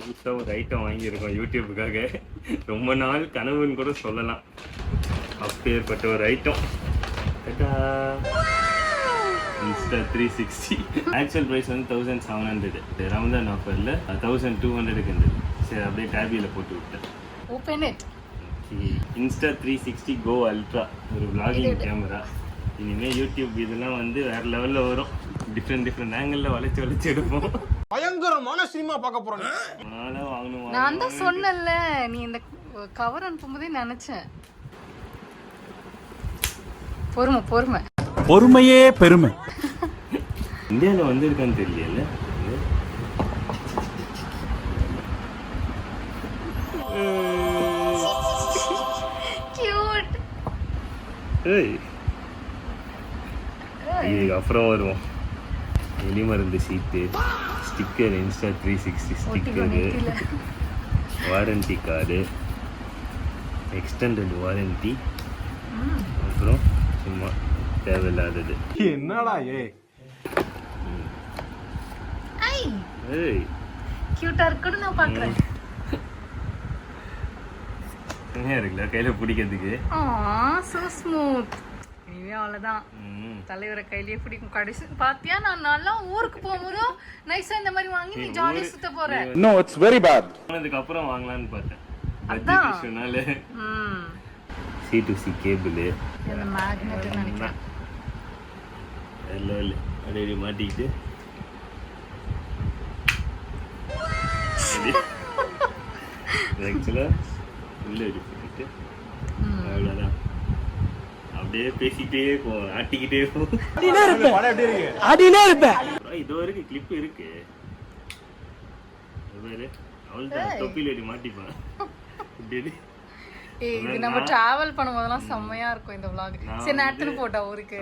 புதுசாக ஒரு ஐட்டம் வாங்கியிருக்கோம் யூடியூப்புக்காக. ரொம்ப நாள் கனவுன்னு கூட சொல்லலாம். அப்பேற்பட்ட ஒரு ஐட்டம். இன்ஸ்டா 360. ஆக்சுவல் ப்ரைஸ் வந்து 1700. ரமதான் ஆஃபரில் 1200 இருந்தது. சரி அப்படியே டேபியில் போட்டு விட்டேன். Open it. Insta 360 Go Ultra ஒரு vlogging கேமரா. இனிமேல் யூடியூப் இதெல்லாம் வந்து வேற லெவலில் வரும். டிஃப்ரெண்ட் ஆங்கிளில் வளைச்சு எடுப்போம். பயங்கரமான சினிமா பார்க்க போறோம். வாங்கணும். நான் தான் சொன்னேன்ல, நீ இந்த கவர் அனுப்பும்போதே நினைச்சேன். பொறுமையே பெருமை. இந்தியாவில் வந்திருக்கான்னு தெரியல. இதுக்கு அப்புறம் வருவோம். எலி மருந்து சீட்டு, sticker, insta 360 sticker, warranty card, extended warranty, அப்புறம் சும்மா தேவையில்லாதது. என்னடா கியூட்டா இருக்குன்னு நான் பாக்குறேன். என்ன இருக்குல்ல கையில பிடிக்கிறதுக்கு. So smooth. இனிமே அவ்வளவுதான், தலைவரை கையிலேயே பிடிக்கும். கடைசி பாத்தியா, நான் நல்லா ஊருக்கு போகும்போது நைஸா இந்த மாதிரி வாங்கி நீ ஜாலியா சுத்த போற. No, it's very bad. அதுக்கு அப்புறம் வாங்கலாம்னு பார்த்தேன். பட்ஜெட் இஷ்யூனால C2C கேபிள், இந்த மேக்னெட் நினைக்கிறேன். இல்ல அப்படியே மாட்டிக்கிட்டு ஆக்சுவலா உள்ள எடுத்துக்கிட்டு அவ்வளோதான். அப்படியே பேசிக்கிட்டே போவோம், ஆட்டிக்கிட்டே போவோம். இது வரைக்கும் கிளிப் இருக்கு. அவ்வளோதான், தொப்பில அடி மாட்டிப்பான். இது நம்ம டிராவல் பண்ணும்போதெல்லாம் செம்மையா இருக்கும் இந்த vlog. சரி நான் எடுத்துட்டு போட்டா ஊருக்கு.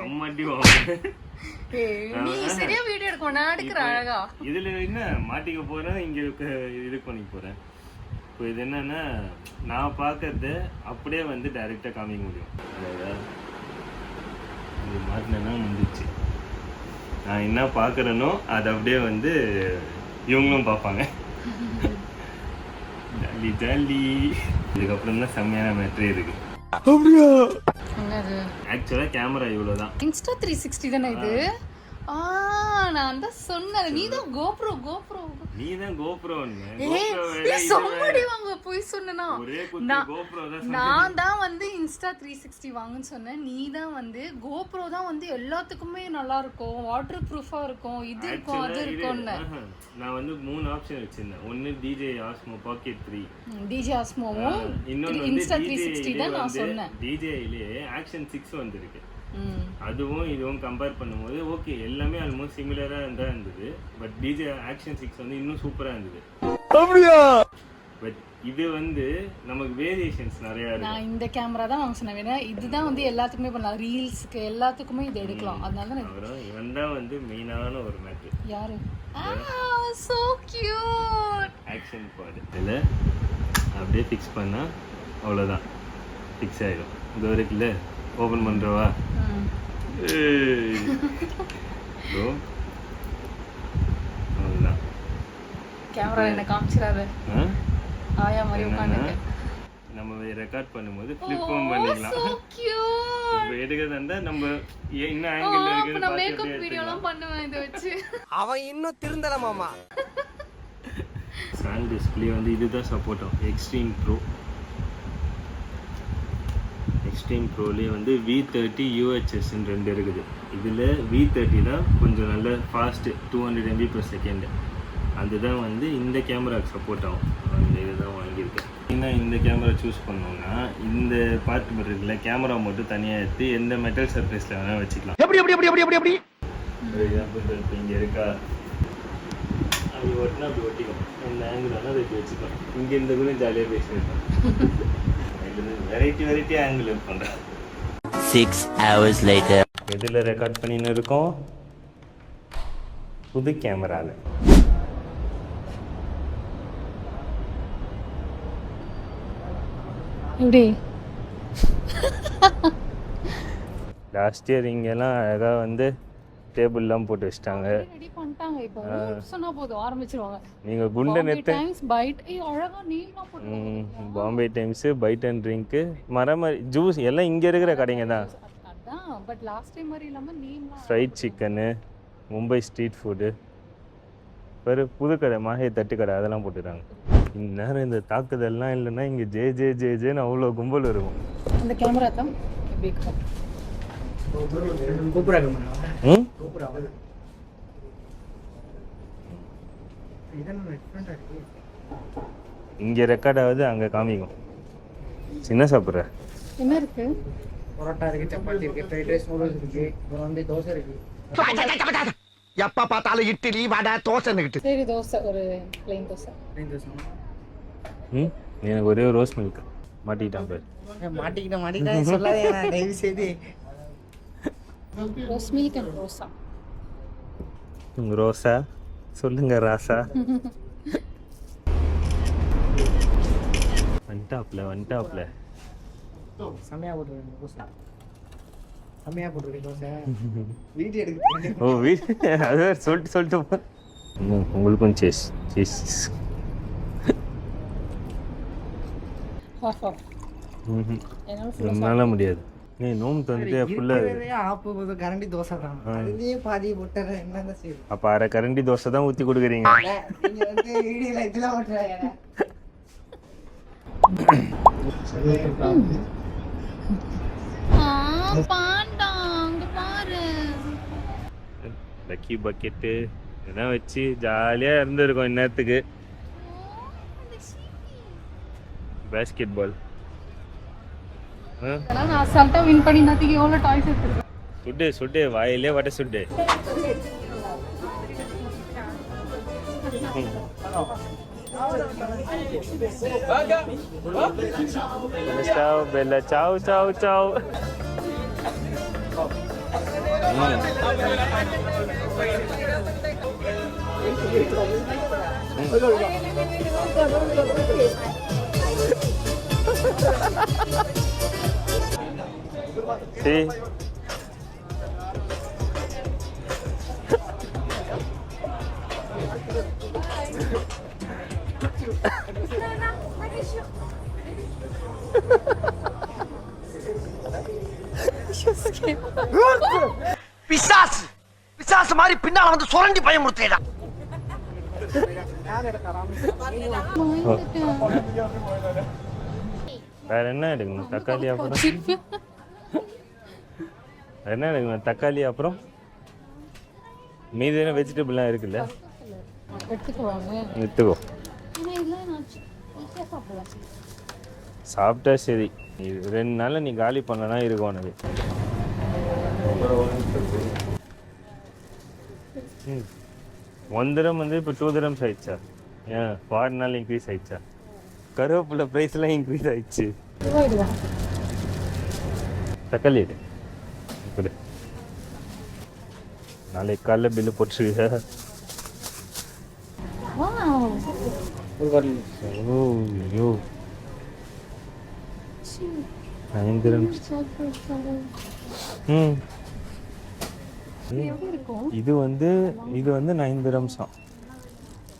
நீ சரியா வீடியோ எடுக்க, நான் எடுக்கிறேன் அழகா. இதுல என்ன மாட்டிக்க போறேன், இங்க இது பண்ணி போறேன். இப்போ இது என்னன்னா, நான் பார்க்கறது அப்படியே வந்து டைரெக்டாக காமிக்க முடியும். அதாவது இது மாட்டினா முடிஞ்சிச்சு. நான் என்ன பார்க்குறேனோ அதை அப்படியே வந்து இவங்களும் பார்ப்பாங்க. Jolly jolly. இதுக்கப்புறம் தான் செம்மையான மேட்ரே இருக்கு. ஆக்சுவலாக கேமரா இவ்வளோதான். இன்ஸ்டா 360 தானே இது? நான் தான் சொன்னேன். நீ தான் கோப்ரோ. நீதான் கோப்ரோன்னு. சம்மடி வாங்க போய் சொன்னா. நான் தான் வந்து இன்ஸ்டா 360 வாங்குன்னு சொன்னேன். நீ தான் வந்து கோப்ரோ தான் வந்து எல்லாத்துக்குமே நல்லா இருக்கும், வாட்டர் ப்ரூஃபா இருக்கும், இது இருக்கும் அது இருக்கும்னு. நான் வந்து 3 ஆப்ஷன் வச்சிருந்தேன். ஒன்னு டிஜே ஆஸ்மோ பாக்கெட் 3, டிஜே ஆஸ்மோவும் இன்னொன்னு இன்ஸ்டா 360 தான் நான் சொன்னேன். டிஜேலயே ஆக்ஷன் 6 வந்திருக்கு. அதுவும் இதுவும் கம்பேர் பண்ணும்போது ஓகே, எல்லாமே ஆல்மோஸ்ட் சிமிலரா தான் இருந்தது. பட் டிஜே ஆக்ஷன் 6 வந்து இன்னும் சூப்பரா இருந்தது. பட் இது வந்து நமக்கு வேரியேஷன்ஸ் நிறைய இருக்கு. நான் இந்த கேமரா தான் வாங்க சொன்னேன். வேணா இதுதான் வந்து எல்லாத்துக்குமே பண்ணலாம், ரீல்ஸ்க்கு எல்லாத்துக்குமே இது எடுக்கலாம். அதனால தான் இவன் தான் வந்து மெயினான ஒரு மேட்டர். யாரு? So cute. ஆக்ஷன் பாடு இல்ல, அப்படியே ஃபிக்ஸ் பண்ணா அவ்வளவுதான், ஃபிக்ஸ் ஆயிடும். இது வரைக்கும்ல ஓபன் பண்றவா? கேமரா என்ன காமிச்சிராத. ஆயா மாதிரி உட்கார்ந்துங்க. நம்ம ரெக்கார்ட் பண்ணும்போது ஃபிளிப்பும் பண்ணிக்கலாம். So cute. இப்போ எடுக்கிறதா நம்ம என்ன ஆங்கிள் இருக்குன்னு நான் மேக்கப் வீடியோலாம் பண்ணுவேன் இத வச்சு. அவன் இன்னும் திருந்தல மாமா. சாங் டிஸ்ப்ளே வந்து இதுதான் சப்போர்ட் ஆகும். எக்ஸ்ட்ரீம் ப்ரோலேயே வந்து V30 UHS ரெண்டு இருக்குது. இதில் V30 தான் கொஞ்சம் நல்ல ஃபாஸ்ட்டு, 200 MB/s. அதுதான் வந்து இந்த கேமராவுக்கு சப்போர்ட் ஆகும். அந்த இதுதான் வாங்கியிருக்கேன். ஏன்னா இந்த கேமரா சூஸ் பண்ணோம்னா இந்த பார்ட் மட்டும் இருக்குல்ல, கேமரா மட்டும் தனியாக எடுத்து எந்த மெட்டல் சர்ஃபேஸில் வேணால் வச்சுக்கலாம். எப்படி இப்போ இங்கே இருக்கா, அப்படி ஒட்டினா அப்படி ஒட்டிக்கும். இந்த ஆங்கிள் வேணால் அதை வச்சுக்கலாம். இங்கே இந்த கூட ஜாலியாக பேசியிருக்கேன். வெரைட்டி ஆங்கிள் பண்ணுறேன். 6 hours later. எதில் ரெக்கார்ட் பண்ணின்னு இருக்கோம்? புது கேமராவில். எப்படி லாஸ்ட் இயர் இங்கெல்லாம் அழகாக வந்து டேபிள்லாம் போட்டு வச்சிட்டாங்க. ரெடி பண்ணிட்டாங்க. இப்போ சொன்னா போதும் ஆரம்பிச்சிருவாங்க. நீங்க குண்ட நெத்த டைம்ஸ் பைட் அழகா நீலாம் போட்டு Bombay Times bite and drink மரமரி ஜூஸ் எல்லாம் இங்க இருக்கிற கடைங்க தான். அதான் பட் லாஸ்ட் டைம் மாதிரி இல்லாம நீலாம் fried chicken Mumbai street food வேறு புது கடை மாஹே தட்டு கடை அதெல்லாம் போட்டுருக்காங்க. இந்நேரம் இந்த தாக்குதல்லாம் இல்லைன்னா இங்கே ஜே ஜே ஜே ஜேன்னு அவ்வளோ கும்பல் இருக்கும். அந்த கேமரா தான் எப்படி இருக்கும்? இங்கே ரெக்கார்ட் ஆகுது, அங்கே காமிக்கும். சின்ன சாப்பிட்ற என்ன இருக்கு? பரோட்டா இருக்கு, சப்பாத்தி இருக்கு, ஃப்ரைட் ரைஸ், நூடுல்ஸ் இருக்கு, அப்புறம் வந்து தோசை இருக்கு. எப்ப பார்த்தாலும் இட்லி வடை தோசை. சரி தோசை, ஒரு plain தோசை. எனக்கு ஒரே ஒரு ரோஸ் மில்க் மாட்டிக்கிட்டான் பேர். மாட்டிக்கிட்டேன் சொல்லாதே தயவு செய்து. ரோஸ் மில்க் அண்ட் ரோசா. ரோசா சொல்லுங்க ராசா. வந்துட்டாப்ல செம்மையா போட்டுருக்கேன் தோசை. செம்மையா போட்டுருக்கேன் தோசை. வீடியோ எடுக்க ஓ அது சொல்லிட்டு போ. உங்களுக்கும் சீஸ் என்னால முடியாது. நீ நோம்பு தந்துட்டு ஃபுல்லாக ஆப்பு கரண்டி தோசை தான். அதுலேயே பாதி போட்டுற என்னதான் செய்யுது. அப்போ அரை கரண்டி தோசை தான் ஊற்றி கொடுக்குறீங்க. நீங்க வந்து வீடியோல இதெல்லாம் போட்டுறாங்க. லக்கி பக்கெட்டு இதெல்லாம் வச்சு ஜாலியாக இருந்திருக்கும் இந்நேரத்துக்கு. பேஸ்கெட் பால் நான் அசால்ட்டா வின் பண்ணி நாத்திக்கு எவ்வளோ டாய்ஸ் எடுத்துருக்கேன். சுட்டு வாயிலே வடை சுட்டு. Bella ciao ciao ciao. Sí. பிசாசு மாதிரி பின்னால வந்து சுரண்டி பயமுறுத்தேடா. வேற என்ன எடுக்கணும்? தக்காளி அப்புறம் என்ன எடுக்கணும்? தக்காளி அப்புறம் மீதி வெஜிடபிள்லாம் இருக்குல்ல, எடுத்துக்கோ. சாப்பிட்டா சரி, இது 2 நாளில் நீ காலி பண்ணனா இருக்கும் உனக்கு. 1 திரம் வந்து இப்போ 2 திரம்ஸ் ஆயிடுச்சா? ஏன் 4 நாள் இன்க்ரீஸ் ஆயிடுச்சா? கருவேப்பிலை ப்ரைஸ்லாம் இன்க்ரீஸ் ஆயிடுச்சு. தக்காளி இது கொடு. நாளைக்கு காலைல பில்லு போட்டுருக்க. ஐயோ 9 திரம்ஸ். இது வந்து 9 திரம்ஸா.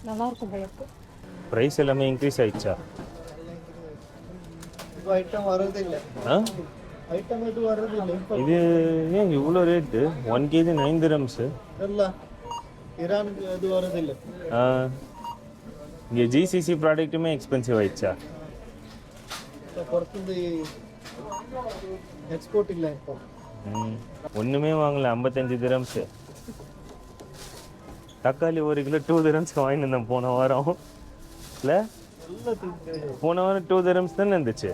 நல்லா இருக்கும் பயப்பு. ப்ரைஸ் எல்லாமே இன்க்ரீஸ் ஆயிடுச்சா? ஐட்டம் வரது இல்ல. ஐட்டம் இது வரது இல்ல. இது ஏன் இவ்வளோ ரேட்டு? 1 kg 9 திரம்ஸ் இல்ல. ஈரான் இது வரது இல்ல. இங்கே ஜிசிசி ப்ராடக்ட்டுமே எக்ஸ்பென்சிவ் ஆயிடுச்சா? பொறுத்து எக்ஸ்போர்ட் இல்லை இப்போ. ஒன்றுமே வாங்கல 55 திரம்ஸ். தக்காளி 1 கிலோ 2 திரம்ஸ்க்கு வாங்கிட்டு இருந்தேன் போன வாரம். இல்லை போன வாரம் 2 திரம்ஸ் தானே இருந்துச்சு.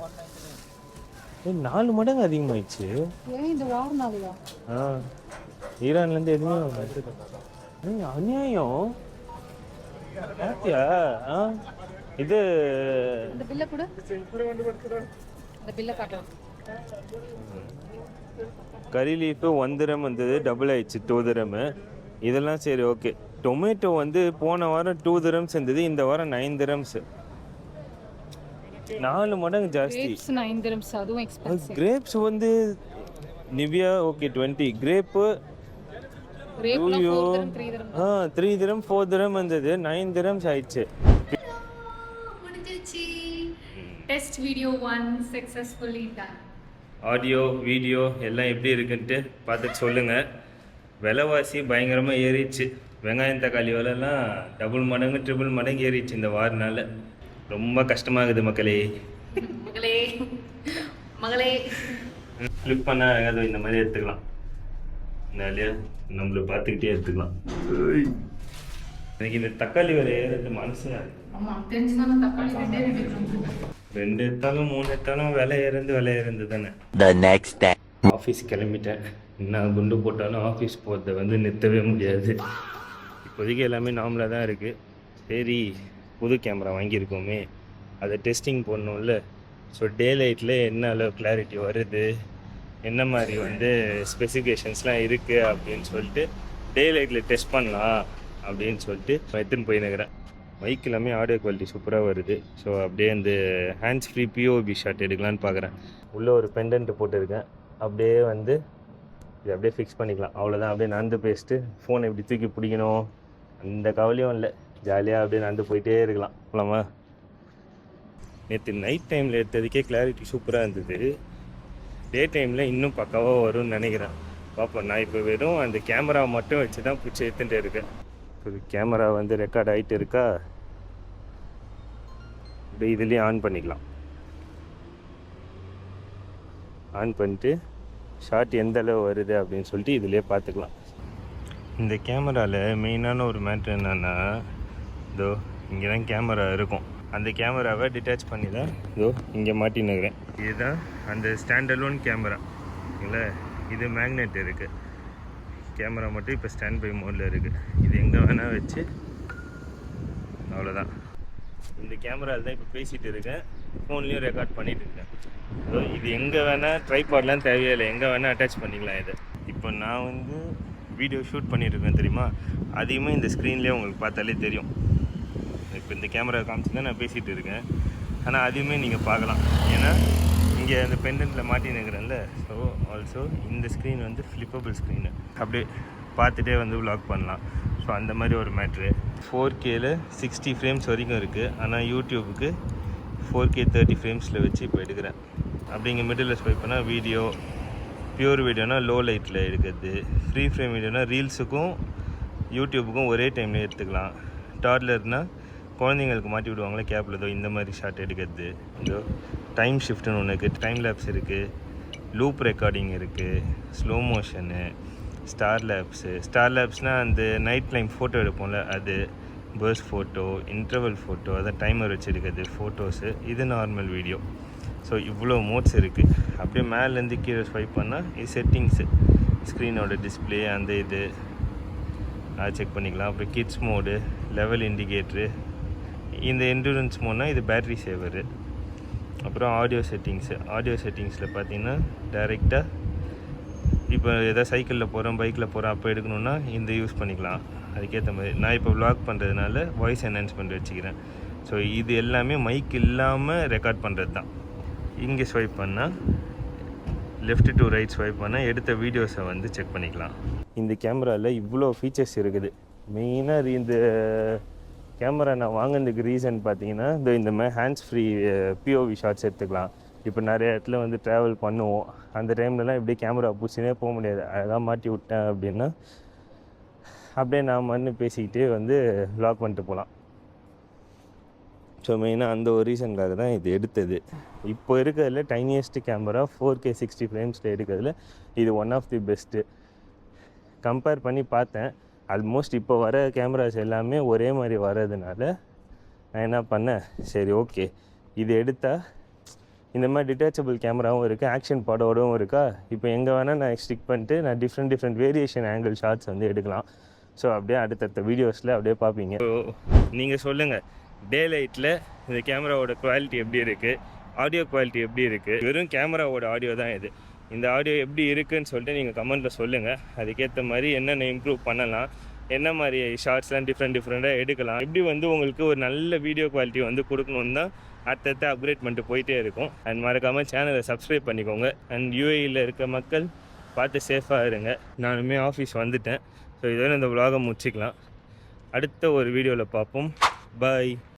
4 மடங்கு அதிகமாகிடுச்சு. ஈரான்லேருந்து எதுவுமே அநியாயம். இது கறி லீஃபு 1 திரம் வந்தது, டபுள் ஆயிடுச்சு 2 திரம். இதெல்லாம் சரி ஓகே. டொமேட்டோ வந்து போன வாரம் 2 திரம்ஸ் இருந்தது, இந்த வாரம் 9 திரம்ஸ். 4 மடங்கு ஜாஸ்தி. 9 dirhams அதுவும் எக்ஸ்பென்சிவ். கிரேப்ஸ் வந்து நிவியா ஓகே 20 கிரேப்பு ரேப்ல ஐயோ 4 dirham 3 dirham 3 dirham 4 dirham வந்தது 9 dirhams ஆயிடுச்சு. முடிஞ்சிருச்சு. Test video 1 successfully done. Audio video எல்லாம் எப்படி இருக்குன்ட்டு பார்த்துட்டு சொல்லுங்கள். விலைவாசி பயங்கரமாக ஏறிடுச்சு. வெங்காயம் தக்காளி விலைலாம் டபுள் மடங்கு ட்ரிபிள் மடங்கு ஏறிடுச்சு இந்த வாரனால. ரொம்ப கஷ்டமாகுது மக்களே. மகளே ஃப்ளிப் பண்ணால் ஏதாவது இந்த மாதிரி எடுத்துக்கலாம். நிறைய நம்மளை பார்த்துக்கிட்டே எடுத்துக்கலாம். எனக்கு இந்த தக்காளி விலை ஏறது மனசு. ஆமா தெரிஞ்சுதானே தக்காளி ரெண்டு எடுத்தாலும் 3 எடுத்தாலும் விலை ஏறது தானே. The next day. ஆஃபீஸ் கிளம்பிட்டேன். என்ன குண்டு போட்டாலும் ஆஃபீஸ் போகிறத நிறுத்தவே முடியாது. இப்போதைக்கு எல்லாமே நார்மலாக தான் இருக்குது. சரி புது கேமரா வாங்கியிருக்கோமே அதை டெஸ்டிங் பண்ணணும்ல. ஸோ டே லைட்டில் என்ன அளவு கிளாரிட்டி வருது, என்ன மாதிரி ஸ்பெசிஃபிகேஷன்ஸ்லாம் இருக்குது அப்படின்னு சொல்லிட்டு டே லைட்டில் டெஸ்ட் பண்ணலாம் அப்படின்னு சொல்லிட்டு எடுத்துன்னு போயின்னுக்கிறேன். மைக் எல்லாமே ஆடியோ குவாலிட்டி சூப்பராக வருது. ஸோ அப்படியே இந்த ஹேண்ட்ஸ் ஃப்ரீ பிஓபி ஷாட் எடுக்கலான்னு பார்க்குறேன். உள்ளே ஒரு பெண்டன்ட்டு போட்டிருக்கேன். அப்படியே இது அப்படியே ஃபிக்ஸ் பண்ணிக்கலாம். அவ்வளோதான். அப்படியே நடந்து பேசிட்டு ஃபோனை இப்படி தூக்கி பிடிக்கணும் அந்த கவலையும் இல்லை. ஜாலியாக அப்படியே நடந்து போயிட்டே இருக்கலாம். போலாமா? நேற்று நைட் டைமில் எடுத்ததுக்கே கிளாரிட்டி சூப்பராக இருந்தது. டே டைமில் இன்னும் பக்காவாக வரும்னு நினைக்கிறேன். பார்ப்போம். நான் இப்போ வெறும் அந்த கேமரா மட்டும் வச்சு தான் பிடிச்சி எடுத்துகிட்டு இருக்கேன். ஒரு கேமரா ரெக்கார்ட் ஆகிட்டு இருக்கா. இப்படி இதுலேயும் ஆன் பண்ணிக்கலாம். ஆன் பண்ணிட்டு ஷார்ட் எந்த அளவு வருது அப்படின்னு சொல்லிட்டு இதிலே பார்த்துக்கலாம். இந்த கேமராவில் மெயினான ஒரு மேட்ரு என்னென்னா, இதோ இங்கே தான் கேமரா இருக்கும். அந்த கேமராவை டிட்டாச் பண்ணி தான் இதோ இங்கே மாட்டினுக்கிறேன். இதுதான் அந்த ஸ்டாண்டலோன் கேமரா. இல்லை இது மேக்னெட் இருக்குது. கேமரா மட்டும் இப்போ ஸ்டாண்ட் பை மோடில் இருக்குது. இது எங்கே வேணால் வச்சு அவ்வளோதான். இந்த கேமராவில் தான் இப்போ பேசிகிட்டு இருக்கேன். ஃபோன்லேயும் ரெக்கார்ட் பண்ணிகிட்டு இருக்கேன். ஸோ இது எங்கே வேணால் ட்ரைபாட்லாம் தேவையில்லை, எங்கே வேணால் அட்டாச் பண்ணிக்கலாம். இதை இப்போ நான் வீடியோ ஷூட் பண்ணிட்டு இருக்கேன் தெரியுமா, அதையுமே இந்த ஸ்க்ரீன்லேயே உங்களுக்கு பார்த்தாலே தெரியும். இப்போ இந்த கேமரா காமிச்சு தான் நான் பேசிகிட்டு இருக்கேன். ஆனால் அதையுமே நீங்கள் பார்க்கலாம். ஏன்னா இங்கே அந்த பெண்டன்ட்டில் மாட்டினுக்கிறேன்ல. ஸோ ஆல்சோ இந்த ஸ்க்ரீன் ஃப்ளிப்பபிள் ஸ்க்ரீனு. அப்படியே பார்த்துட்டே விலாக் பண்ணலாம். ஸோ அந்த மாதிரி ஒரு மேட்ரு. 4Kல 60 ஃப்ரேம்ஸ் வரைக்கும் இருக்குது. ஆனால் யூடியூபுக்கு 4K 30 ஃப்ரேம்ஸில் வச்சு இப்போ எடுக்கிறேன். அப்படி இங்கே மிடில் ஸ்வைப் பண்ணால் வீடியோ, பியூர் வீடியோனா லோ லைட்டில் எடுக்கிறது, ஃப்ரீ ஃப்ரேம் வீடியோனா ரீல்ஸுக்கும் யூடியூபுக்கும் ஒரே டைமில் எடுத்துக்கலாம். டாட்லர்னால் குழந்தைங்களுக்கு மாட்டி விடுவாங்களே கேப்பில், இதோ இந்த மாதிரி ஷாட் எடுக்கிறது. இதோ டைம் ஷிஃப்ட்னு ஒன்று இருக்குது, டைம் லேப்ஸ் இருக்குது, லூப் ரெக்கார்டிங் இருக்குது, ஸ்லோ மோஷனு, ஸ்டார் லேப்ஸ்னால் அந்த நைட் டைம் ஃபோட்டோ எடுப்போம்ல அது, பர்ஸ் ஃபோட்டோ, இன்டர்வல் ஃபோட்டோ, அதான் டைமர் வச்சு எடுக்கிறது ஃபோட்டோஸு. இது நார்மல் வீடியோ. ஸோ இவ்வளோ மோட்ஸ் இருக்குது. அப்படியே மேலேருந்து கீழே ஸ்வைப் பண்ணால் இது செட்டிங்ஸு, ஸ்க்ரீனோட டிஸ்பிளே அந்த இது அதை செக் பண்ணிக்கலாம். அப்புறம் கிட்ஸ் மோடு, லெவல் இண்டிகேட்ரு, இந்த என்டூரன்ஸ் மோட்னால் இது பேட்ரி சேவரு. அப்புறம் ஆடியோ செட்டிங்ஸில் பார்த்தீங்கன்னா டைரெக்டாக இப்போ எதாவது சைக்கிளில் போகிறோம், பைக்கில் போகிறோம் அப்போ எடுக்கணுன்னா இந்த யூஸ் பண்ணிக்கலாம். அதுக்கேற்ற மாதிரி நான் இப்போ vlog பண்ணுறதுனால வாய்ஸ் என்ஹான்ஸ்மெண்ட் வச்சுக்கிறேன். ஸோ இது எல்லாமே மைக் இல்லாமல் ரெக்கார்ட் பண்ணுறது தான். இங்கே ஸ்வைப் பண்ணால் லெஃப்ட் டு ரைட் ஸ்வைப் பண்ணால் எடுத்த வீடியோஸை செக் பண்ணிக்கலாம். இந்த கேமராவில் இவ்வளோ ஃபீச்சர்ஸ் இருக்குது. மெயினாக இந்த கேமரா நான் வாங்கினதுக்கு ரீசன் பார்த்தீங்கன்னா இந்த மாதிரி ஹேண்ட்ஸ் ஃப்ரீ பிஓவி ஷாட்ஸ் எடுத்துக்கலாம். இப்போ நிறைய இடத்துல ட்ராவல் பண்ணுவோம். அந்த டைம்லலாம் இப்படியே கேமரா பூச்சினே போக முடியாது. அழகாக மாட்டி விட்டேன் அப்படின்னா அப்படியே நான் பேசிக்கிட்டே vlog பண்ணிட்டு போகலாம். ஸோ மெயினாக அந்த ஒரு ரீசனுக்காக தான் இது எடுத்தது. இப்போ இருக்கிறதுல டைனியஸ்ட் கேமரா 4K 60 ஃப்ரேம்ஸில் எடுக்கிறதுல இது one of the best. Compare பண்ணி பார்த்தேன். ஆல்மோஸ்ட் இப்போ வர கேமராஸ் எல்லாமே ஒரே மாதிரி வர்றதுனால நான் என்ன பண்ணேன், சரி ஓகே இது எடுத்தால் இந்த மாதிரி டிட்டாச்சபிள் கேமராவும் இருக்குது, ஆக்ஷன் படோடவும் இருக்கா. இப்போ எங்கே வேணால் நான் ஸ்டிக் பண்ணிட்டு நான் டிஃப்ரெண்ட் வேரியேஷன் ஆங்கிள் ஷாட்ஸ் எடுக்கலாம். ஸோ அப்படியே அடுத்தடுத்த வீடியோஸில் அப்படியே பார்ப்பீங்க. ஸோ நீங்கள் சொல்லுங்கள், டே லைட்டில் இந்த கேமராவோட குவாலிட்டி எப்படி இருக்குது, ஆடியோ குவாலிட்டி எப்படி இருக்குது. வெறும் கேமராவோட ஆடியோ தான் இது. இந்த ஆடியோ எப்படி இருக்குதுன்னு சொல்லிட்டு நீங்கள் கமெண்ட்டில் சொல்லுங்கள். அதுக்கேற்ற மாதிரி என்னென்ன இம்ப்ரூவ் பண்ணலாம், என்ன மாதிரி ஷார்ட்ஸ்லாம் டிஃப்ரெண்ட்டாக எடுக்கலாம், எப்படி உங்களுக்கு ஒரு நல்ல வீடியோ குவாலிட்டி கொடுக்கணுன்னு தான் அடுத்தடுத்து அப்கிரேட் பண்ணிட்டு போயிட்டே இருக்கும். அண்ட் மறக்காமல் சேனலை சப்ஸ்கிரைப் பண்ணிக்கோங்க. அண்ட் யூஏயில் இருக்க மக்கள் பார்த்து சேஃபாக இருங்க. நானுமே ஆஃபீஸ் வந்துட்டேன். ஸோ இதோட இந்த vlog-அ முடிச்சிக்கலாம். அடுத்த ஒரு வீடியோவில் பார்ப்போம். பாய்.